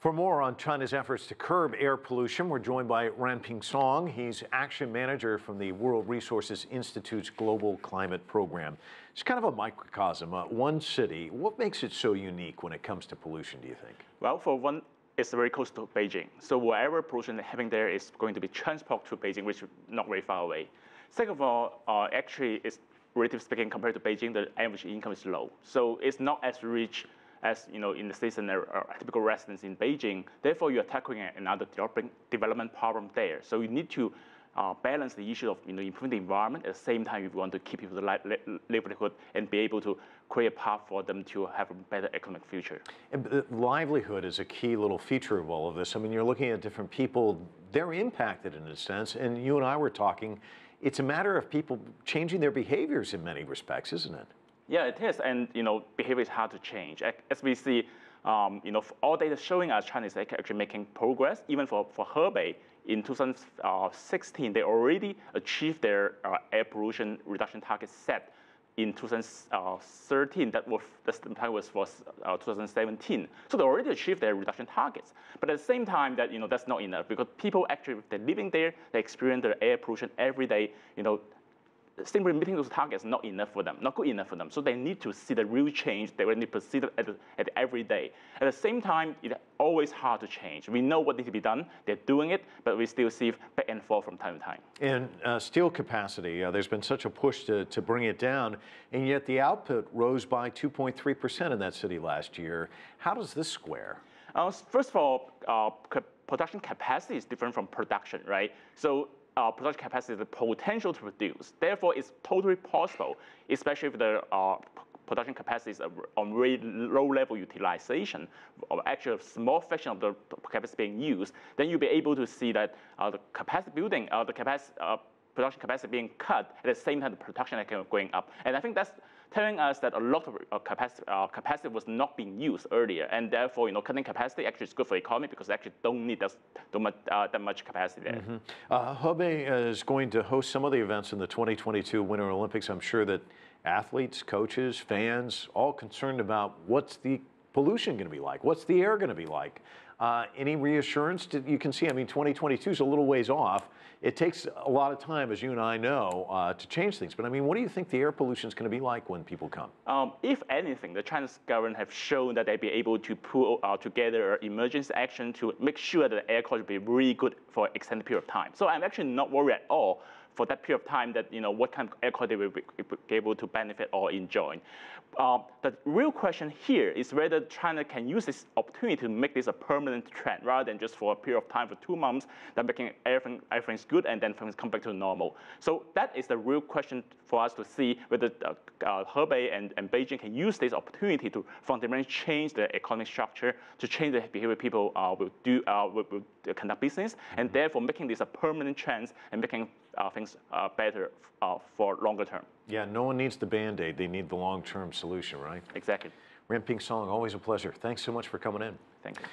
For more on China's efforts to curb air pollution, we're joined by Ranping Song. He's Action Manager from the World Resources Institute's Global Climate Program. It's kind of a microcosm, one city. What makes it so unique when it comes to pollution, do you think? Well, for one, it's very close to Beijing. So whatever pollution they're having there is going to be transported to Beijing, which is not very far away. Second of all, actually, it's relatively speaking, compared to Beijing, the average income is low. So it's not as rich as in the citizen or typical residents in Beijing. Therefore, you're tackling another development problem there. So you need to balance the issue of improving the environment at the same time if you want to keep people's livelihood and be able to create a path for them to have a better economic future. And livelihood is a key little feature of all of this. I mean, you're looking at different people, they're impacted in a sense, and you and I were talking, it's a matter of people changing their behaviors in many respects, isn't it? Yeah, it is, and behavior is hard to change. As we see, all data showing us China is actually making progress. Even for Hebei, in 2016, they already achieved their air pollution reduction target set in 2013. The time was for 2017. So they already achieved their reduction targets. But at the same time, that's not enough because people actually they're living there, they experience the air pollution every day. Simply meeting those targets is not enough for them, not good enough for them. So they need to see the real change. They need to see it at every day. At the same time, it's always hard to change. We know what needs to be done. They're doing it, but we still see back and forth from time to time. And steel capacity, there's been such a push to bring it down, and yet the output rose by 2.3% in that city last year. How does this square? First of all, production capacity is different from production, right? So production capacity is the potential to produce. Therefore, it's totally possible, especially if the production capacity is on very low level utilization, or actually a small fraction of the capacity being used, then you'll be able to see that the capacity building, production capacity being cut, at the same time the production is going up. And I think that's telling us that a lot of capacity was not being used earlier, and therefore, cutting capacity actually is good for the economy because they actually don't need that much capacity there. Mm-hmm. Hebei is going to host some of the events in the 2022 Winter Olympics. I'm sure that athletes, coaches, fans, all concerned about what's the pollution going to be like, what's the air going to be like. Any reassurance that you can see? I mean, 2022 is a little ways off. It takes a lot of time, as you and I know, to change things. But I mean, what do you think the air pollution is going to be like when people come? If anything, the Chinese government have shown that they'll be able to pull together emergency action to make sure that the air quality will be really good for an extended period of time. So I'm actually not worried at all for that period of time that what kind of air quality we will be able to benefit or enjoy. The real question here is whether China can use this opportunity to make this a permanent trend rather than just for a period of time for 2 months, then making everything's good and then things come back to normal. So that is the real question for us to see whether Hebei and Beijing can use this opportunity to fundamentally change the economic structure, to change the behavior people will conduct business, and therefore making this a permanent trend and making things better for longer term. Yeah, no one needs the Band-Aid. They need the long-term solution, right? Exactly. Ranping Song, always a pleasure. Thanks so much for coming in. Thank you.